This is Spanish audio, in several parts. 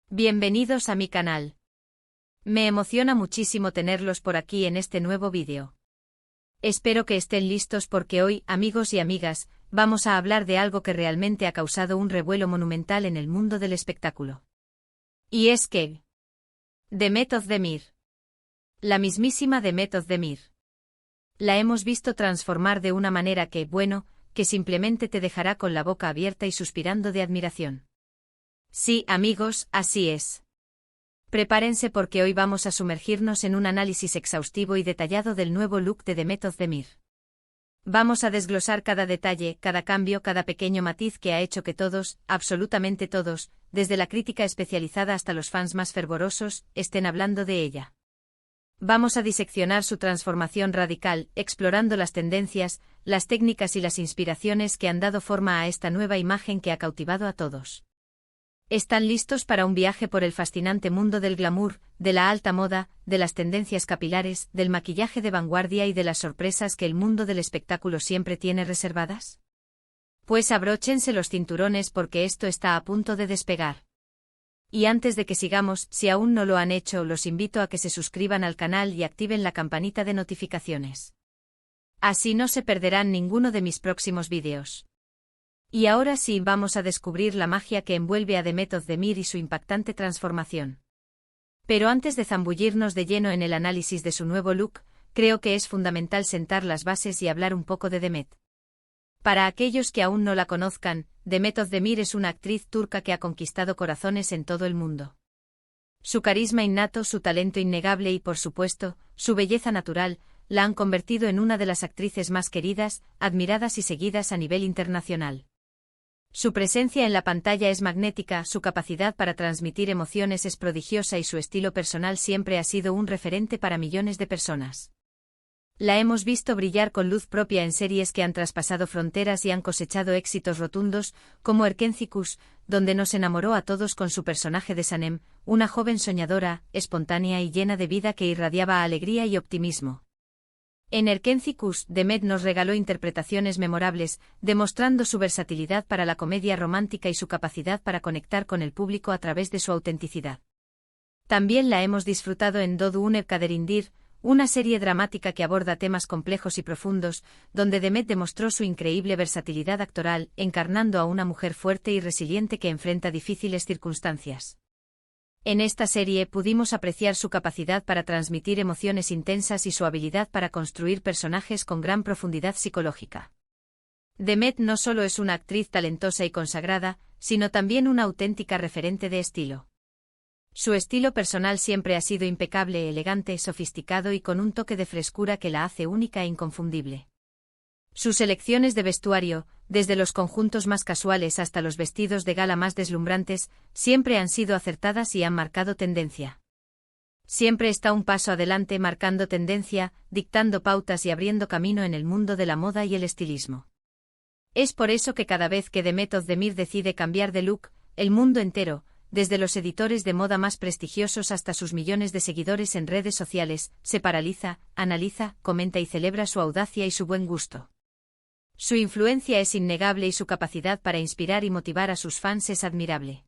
Bienvenidos a mi canal. Me emociona muchísimo tenerlos por aquí en este nuevo vídeo. Espero que estén listos porque hoy, amigos y amigas, vamos a hablar de algo que realmente ha causado un revuelo monumental en el mundo del espectáculo. Y es que... Demet Özdemir. La mismísima Demet Özdemir. La hemos visto transformar de una manera que simplemente te dejará con la boca abierta y suspirando de admiración. Sí, amigos, así es. Prepárense porque hoy vamos a sumergirnos en un análisis exhaustivo y detallado del nuevo look de Demet Özdemir. Vamos a desglosar cada detalle, cada cambio, cada pequeño matiz que ha hecho que todos, absolutamente todos, desde la crítica especializada hasta los fans más fervorosos, estén hablando de ella. Vamos a diseccionar su transformación radical, explorando las tendencias, las técnicas y las inspiraciones que han dado forma a esta nueva imagen que ha cautivado a todos. ¿Están listos para un viaje por el fascinante mundo del glamour, de la alta moda, de las tendencias capilares, del maquillaje de vanguardia y de las sorpresas que el mundo del espectáculo siempre tiene reservadas? Pues abróchense los cinturones porque esto está a punto de despegar. Y antes de que sigamos, si aún no lo han hecho, los invito a que se suscriban al canal y activen la campanita de notificaciones. Así no se perderán ninguno de mis próximos vídeos. Y ahora sí vamos a descubrir la magia que envuelve a Demet Özdemir y su impactante transformación. Pero antes de zambullirnos de lleno en el análisis de su nuevo look, creo que es fundamental sentar las bases y hablar un poco de Demet. Para aquellos que aún no la conozcan, Demet Özdemir es una actriz turca que ha conquistado corazones en todo el mundo. Su carisma innato, su talento innegable y, por supuesto, su belleza natural, la han convertido en una de las actrices más queridas, admiradas y seguidas a nivel internacional. Su presencia en la pantalla es magnética, su capacidad para transmitir emociones es prodigiosa y su estilo personal siempre ha sido un referente para millones de personas. La hemos visto brillar con luz propia en series que han traspasado fronteras y han cosechado éxitos rotundos, como Erkenci Kuş, donde nos enamoró a todos con su personaje de Sanem, una joven soñadora, espontánea y llena de vida que irradiaba alegría y optimismo. En Erkenci Kuş, Demet nos regaló interpretaciones memorables, demostrando su versatilidad para la comedia romántica y su capacidad para conectar con el público a través de su autenticidad. También la hemos disfrutado en Doğdu Une Kaderindir, una serie dramática que aborda temas complejos y profundos, donde Demet demostró su increíble versatilidad actoral, encarnando a una mujer fuerte y resiliente que enfrenta difíciles circunstancias. En esta serie pudimos apreciar su capacidad para transmitir emociones intensas y su habilidad para construir personajes con gran profundidad psicológica. Demet no solo es una actriz talentosa y consagrada, sino también una auténtica referente de estilo. Su estilo personal siempre ha sido impecable, elegante, sofisticado y con un toque de frescura que la hace única e inconfundible. Sus elecciones de vestuario, desde los conjuntos más casuales hasta los vestidos de gala más deslumbrantes, siempre han sido acertadas y han marcado tendencia. Siempre está un paso adelante marcando tendencia, dictando pautas y abriendo camino en el mundo de la moda y el estilismo. Es por eso que cada vez que Demet Özdemir decide cambiar de look, el mundo entero, desde los editores de moda más prestigiosos hasta sus millones de seguidores en redes sociales, se paraliza, analiza, comenta y celebra su audacia y su buen gusto. Su influencia es innegable y su capacidad para inspirar y motivar a sus fans es admirable.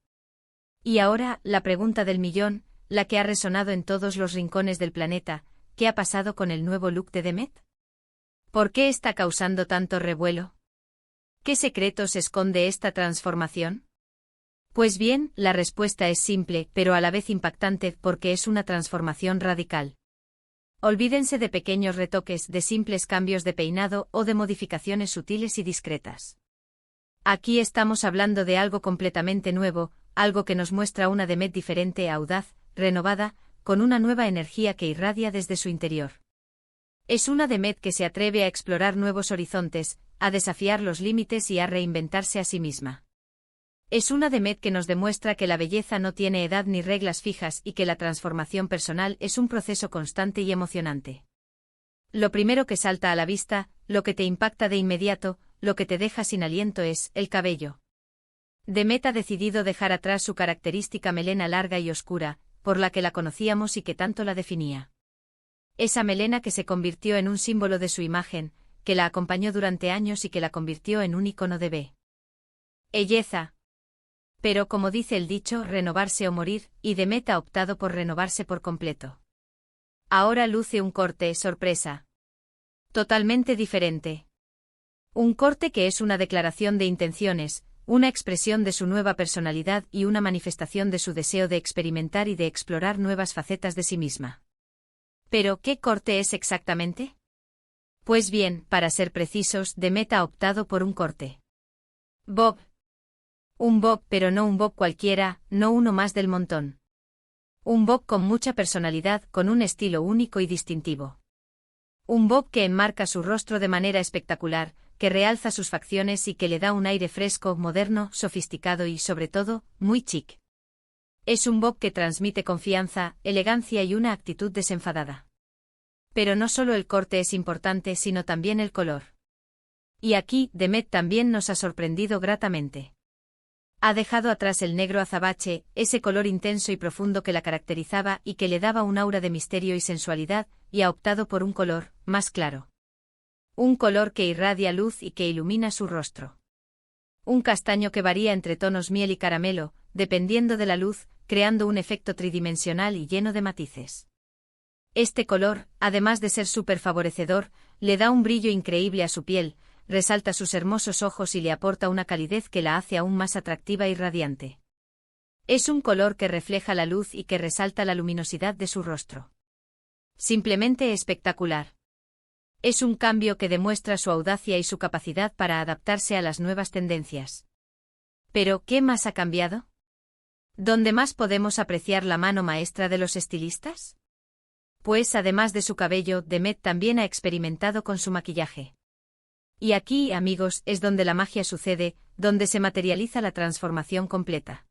Y ahora, la pregunta del millón, la que ha resonado en todos los rincones del planeta: ¿qué ha pasado con el nuevo look de Demet? ¿Por qué está causando tanto revuelo? ¿Qué secretos esconde esta transformación? Pues bien, la respuesta es simple, pero a la vez impactante, porque es una transformación radical. Olvídense de pequeños retoques, de simples cambios de peinado o de modificaciones sutiles y discretas. Aquí estamos hablando de algo completamente nuevo, algo que nos muestra una Demet diferente, audaz, renovada, con una nueva energía que irradia desde su interior. Es una Demet que se atreve a explorar nuevos horizontes, a desafiar los límites y a reinventarse a sí misma. Es una Demet que nos demuestra que la belleza no tiene edad ni reglas fijas y que la transformación personal es un proceso constante y emocionante. Lo primero que salta a la vista, lo que te impacta de inmediato, lo que te deja sin aliento es el cabello. Demet ha decidido dejar atrás su característica melena larga y oscura, por la que la conocíamos y que tanto la definía. Esa melena que se convirtió en un símbolo de su imagen, que la acompañó durante años y que la convirtió en un icono de belleza. Pero como dice el dicho, renovarse o morir, y Demet ha optado por renovarse por completo. Ahora luce un corte sorpresa. Totalmente diferente. Un corte que es una declaración de intenciones, una expresión de su nueva personalidad y una manifestación de su deseo de experimentar y de explorar nuevas facetas de sí misma. ¿Pero qué corte es exactamente? Pues bien, para ser precisos, Demet ha optado por un corte Bob. Un Bob, pero no un Bob cualquiera, no uno más del montón. Un Bob con mucha personalidad, con un estilo único y distintivo. Un Bob que enmarca su rostro de manera espectacular, que realza sus facciones y que le da un aire fresco, moderno, sofisticado y, sobre todo, muy chic. Es un Bob que transmite confianza, elegancia y una actitud desenfadada. Pero no solo el corte es importante, sino también el color. Y aquí, Demet también nos ha sorprendido gratamente. Ha dejado atrás el negro azabache, ese color intenso y profundo que la caracterizaba y que le daba un aura de misterio y sensualidad, y ha optado por un color más claro. Un color que irradia luz y que ilumina su rostro. Un castaño que varía entre tonos miel y caramelo, dependiendo de la luz, creando un efecto tridimensional y lleno de matices. Este color, además de ser súper favorecedor, le da un brillo increíble a su piel, resalta sus hermosos ojos y le aporta una calidez que la hace aún más atractiva y radiante. Es un color que refleja la luz y que resalta la luminosidad de su rostro. Simplemente espectacular. Es un cambio que demuestra su audacia y su capacidad para adaptarse a las nuevas tendencias. ¿Pero qué más ha cambiado? ¿Dónde más podemos apreciar la mano maestra de los estilistas? Pues además de su cabello, Demet también ha experimentado con su maquillaje. Y aquí, amigos, es donde la magia sucede, donde se materializa la transformación completa.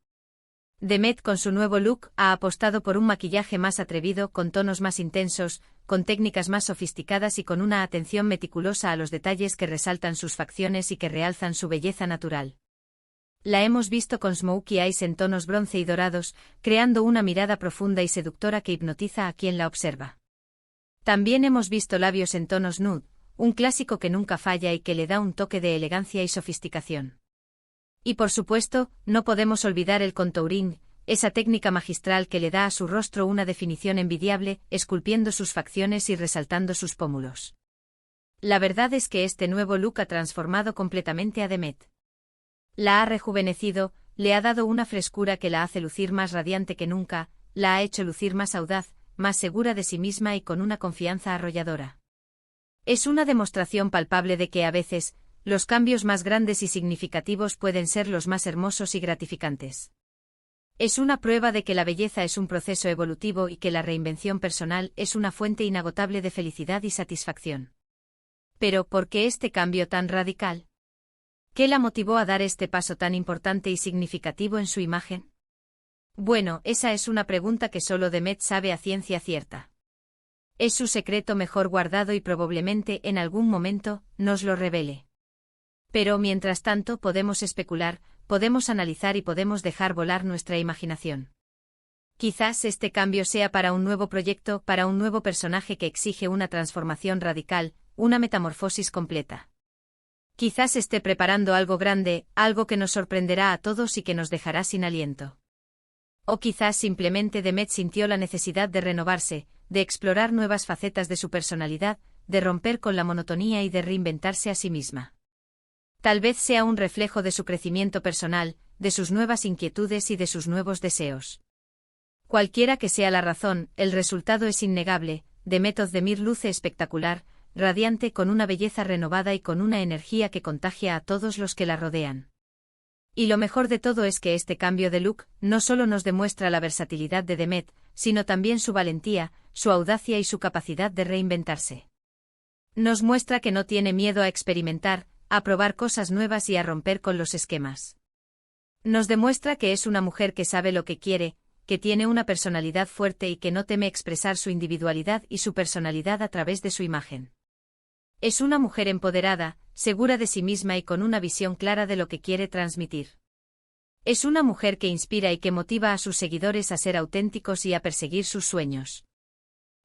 Demet con su nuevo look ha apostado por un maquillaje más atrevido, con tonos más intensos, con técnicas más sofisticadas y con una atención meticulosa a los detalles que resaltan sus facciones y que realzan su belleza natural. La hemos visto con smokey eyes en tonos bronce y dorados, creando una mirada profunda y seductora que hipnotiza a quien la observa. También hemos visto labios en tonos nude, un clásico que nunca falla y que le da un toque de elegancia y sofisticación. Y por supuesto, no podemos olvidar el contouring, esa técnica magistral que le da a su rostro una definición envidiable, esculpiendo sus facciones y resaltando sus pómulos. La verdad es que este nuevo look ha transformado completamente a Demet. La ha rejuvenecido, le ha dado una frescura que la hace lucir más radiante que nunca, la ha hecho lucir más audaz, más segura de sí misma y con una confianza arrolladora. Es una demostración palpable de que a veces, los cambios más grandes y significativos pueden ser los más hermosos y gratificantes. Es una prueba de que la belleza es un proceso evolutivo y que la reinvención personal es una fuente inagotable de felicidad y satisfacción. Pero, ¿por qué este cambio tan radical? ¿Qué la motivó a dar este paso tan importante y significativo en su imagen? Bueno, esa es una pregunta que solo Demet sabe a ciencia cierta. Es su secreto mejor guardado y probablemente en algún momento nos lo revele. Pero mientras tanto podemos especular, podemos analizar y podemos dejar volar nuestra imaginación. Quizás este cambio sea para un nuevo proyecto, para un nuevo personaje que exige una transformación radical, una metamorfosis completa. Quizás esté preparando algo grande, algo que nos sorprenderá a todos y que nos dejará sin aliento. O quizás simplemente Demet sintió la necesidad de renovarse, de explorar nuevas facetas de su personalidad, de romper con la monotonía y de reinventarse a sí misma. Tal vez sea un reflejo de su crecimiento personal, de sus nuevas inquietudes y de sus nuevos deseos. Cualquiera que sea la razón, el resultado es innegable. Demet Özdemir luce espectacular, radiante, con una belleza renovada y con una energía que contagia a todos los que la rodean. Y lo mejor de todo es que este cambio de look no solo nos demuestra la versatilidad de Demet, sino también su valentía, su audacia y su capacidad de reinventarse. Nos muestra que no tiene miedo a experimentar, a probar cosas nuevas y a romper con los esquemas. Nos demuestra que es una mujer que sabe lo que quiere, que tiene una personalidad fuerte y que no teme expresar su individualidad y su personalidad a través de su imagen. Es una mujer empoderada, segura de sí misma y con una visión clara de lo que quiere transmitir. Es una mujer que inspira y que motiva a sus seguidores a ser auténticos y a perseguir sus sueños.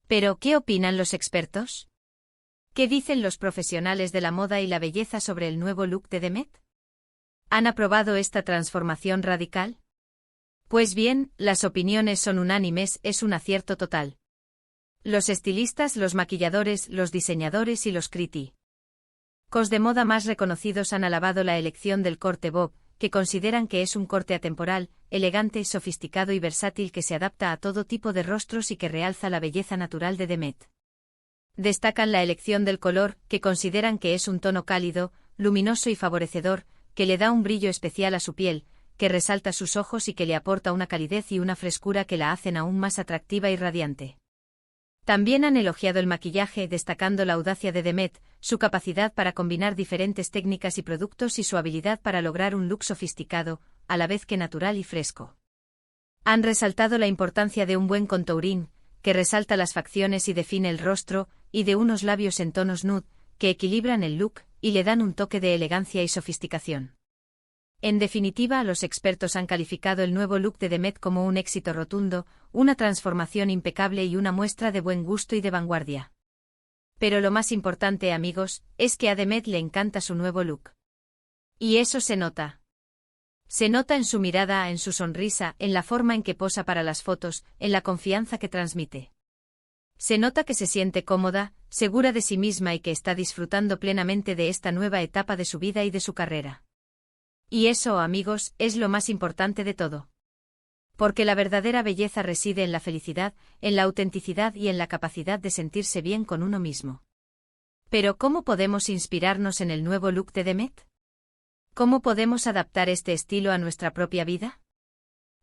¿Pero qué opinan los expertos? ¿Qué dicen los profesionales de la moda y la belleza sobre el nuevo look de Demet? ¿Han aprobado esta transformación radical? Pues bien, las opiniones son unánimes, es un acierto total. Los estilistas, los maquilladores, los diseñadores y los críticos de moda más reconocidos han alabado la elección del corte bob, que consideran que es un corte atemporal, elegante, sofisticado y versátil que se adapta a todo tipo de rostros y que realza la belleza natural de Demet. Destacan la elección del color, que consideran que es un tono cálido, luminoso y favorecedor, que le da un brillo especial a su piel, que resalta sus ojos y que le aporta una calidez y una frescura que la hacen aún más atractiva y radiante. También han elogiado el maquillaje, destacando la audacia de Demet, su capacidad para combinar diferentes técnicas y productos y su habilidad para lograr un look sofisticado, a la vez que natural y fresco. Han resaltado la importancia de un buen contouring, que resalta las facciones y define el rostro, y de unos labios en tonos nude, que equilibran el look y le dan un toque de elegancia y sofisticación. En definitiva, los expertos han calificado el nuevo look de Demet como un éxito rotundo, una transformación impecable y una muestra de buen gusto y de vanguardia. Pero lo más importante, amigos, es que a Demet le encanta su nuevo look. Y eso se nota. Se nota en su mirada, en su sonrisa, en la forma en que posa para las fotos, en la confianza que transmite. Se nota que se siente cómoda, segura de sí misma y que está disfrutando plenamente de esta nueva etapa de su vida y de su carrera. Y eso, amigos, es lo más importante de todo. Porque la verdadera belleza reside en la felicidad, en la autenticidad y en la capacidad de sentirse bien con uno mismo. Pero ¿cómo podemos inspirarnos en el nuevo look de Demet? ¿Cómo podemos adaptar este estilo a nuestra propia vida?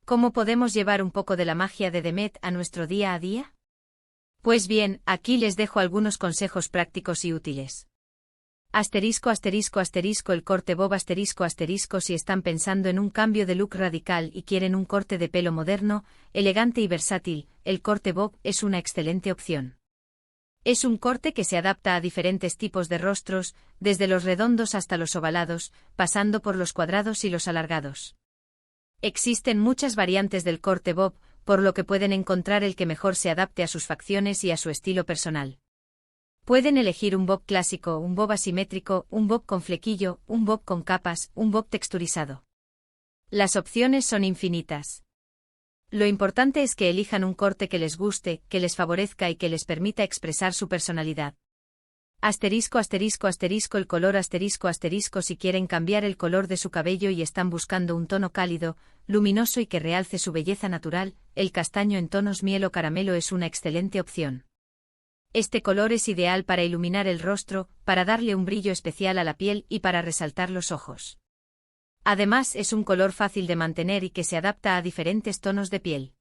¿Cómo podemos llevar un poco de la magia de Demet a nuestro día a día? Pues bien, aquí les dejo algunos consejos prácticos y útiles. Asterisco asterisco asterisco el corte bob asterisco asterisco si están pensando en un cambio de look radical y quieren un corte de pelo moderno, elegante y versátil, el corte bob es una excelente opción. Es un corte que se adapta a diferentes tipos de rostros, desde los redondos hasta los ovalados, pasando por los cuadrados y los alargados. Existen muchas variantes del corte bob, por lo que pueden encontrar el que mejor se adapte a sus facciones y a su estilo personal. Pueden elegir un bob clásico, un bob asimétrico, un bob con flequillo, un bob con capas, un bob texturizado. Las opciones son infinitas. Lo importante es que elijan un corte que les guste, que les favorezca y que les permita expresar su personalidad. Asterisco asterisco asterisco el color asterisco asterisco si quieren cambiar el color de su cabello y están buscando un tono cálido, luminoso y que realce su belleza natural, el castaño en tonos miel o caramelo es una excelente opción. Este color es ideal para iluminar el rostro, para darle un brillo especial a la piel y para resaltar los ojos. Además, es un color fácil de mantener y que se adapta a diferentes tonos de piel.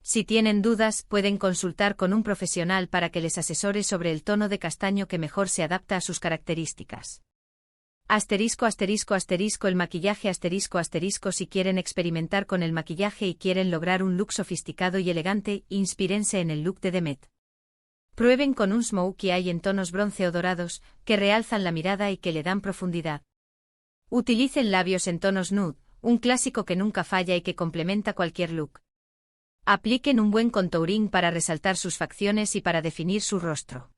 Si tienen dudas, pueden consultar con un profesional para que les asesore sobre el tono de castaño que mejor se adapta a sus características. Asterisco asterisco asterisco el maquillaje asterisco asterisco si quieren experimentar con el maquillaje y quieren lograr un look sofisticado y elegante, inspírense en el look de Demet. Prueben con un smokey eye en tonos bronce o dorados, que realzan la mirada y que le dan profundidad. Utilicen labios en tonos nude, un clásico que nunca falla y que complementa cualquier look. Apliquen un buen contouring para resaltar sus facciones y para definir su rostro.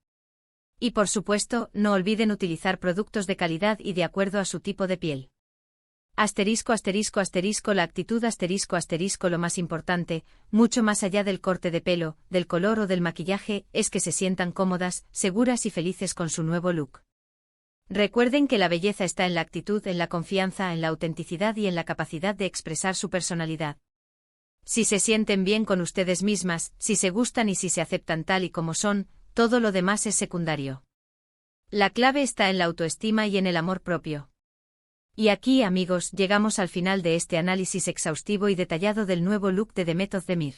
Y por supuesto, no olviden utilizar productos de calidad y de acuerdo a su tipo de piel. Asterisco asterisco asterisco la actitud asterisco asterisco lo más importante, mucho más allá del corte de pelo, del color o del maquillaje, es que se sientan cómodas, seguras y felices con su nuevo look. Recuerden que la belleza está en la actitud, en la confianza, en la autenticidad y en la capacidad de expresar su personalidad. Si se sienten bien con ustedes mismas, si se gustan y si se aceptan tal y como son, todo lo demás es secundario. La clave está en la autoestima y en el amor propio. Y aquí, amigos, llegamos al final de este análisis exhaustivo y detallado del nuevo look de Demet Özdemir.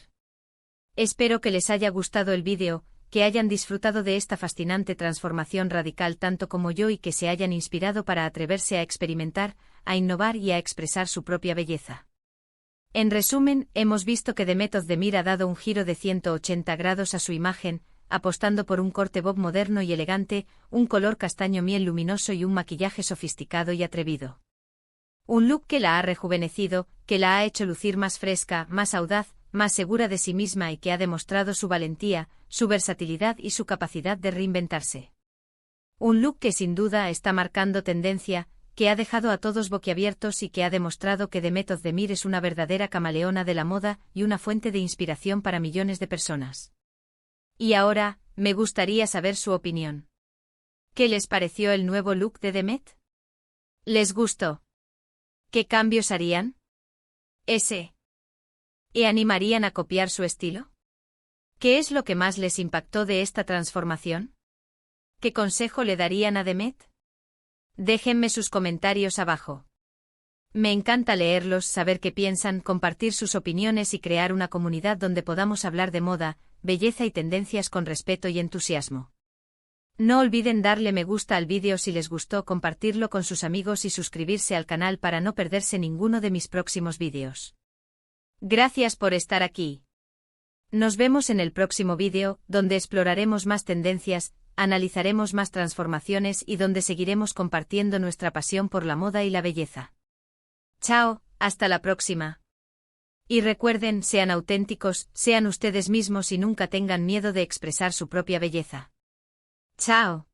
Espero que les haya gustado el vídeo, que hayan disfrutado de esta fascinante transformación radical tanto como yo y que se hayan inspirado para atreverse a experimentar, a innovar y a expresar su propia belleza. En resumen, hemos visto que Demet Özdemir ha dado un giro de 180 grados a su imagen, apostando por un corte bob moderno y elegante, un color castaño miel luminoso y un maquillaje sofisticado y atrevido. Un look que la ha rejuvenecido, que la ha hecho lucir más fresca, más audaz, más segura de sí misma y que ha demostrado su valentía, su versatilidad y su capacidad de reinventarse. Un look que sin duda está marcando tendencia, que ha dejado a todos boquiabiertos y que ha demostrado que Demet Özdemir es una verdadera camaleona de la moda y una fuente de inspiración para millones de personas. Y ahora, me gustaría saber su opinión. ¿Qué les pareció el nuevo look de Demet? ¿Les gustó? ¿Qué cambios harían? ¿Y animarían a copiar su estilo? ¿Qué es lo que más les impactó de esta transformación? ¿Qué consejo le darían a Demet? Déjenme sus comentarios abajo. Me encanta leerlos, saber qué piensan, compartir sus opiniones y crear una comunidad donde podamos hablar de moda, belleza y tendencias con respeto y entusiasmo. No olviden darle me gusta al vídeo si les gustó, compartirlo con sus amigos y suscribirse al canal para no perderse ninguno de mis próximos vídeos. Gracias por estar aquí. Nos vemos en el próximo vídeo, donde exploraremos más tendencias, analizaremos más transformaciones y donde seguiremos compartiendo nuestra pasión por la moda y la belleza. Chao, hasta la próxima. Y recuerden, sean auténticos, sean ustedes mismos y nunca tengan miedo de expresar su propia belleza. Chao.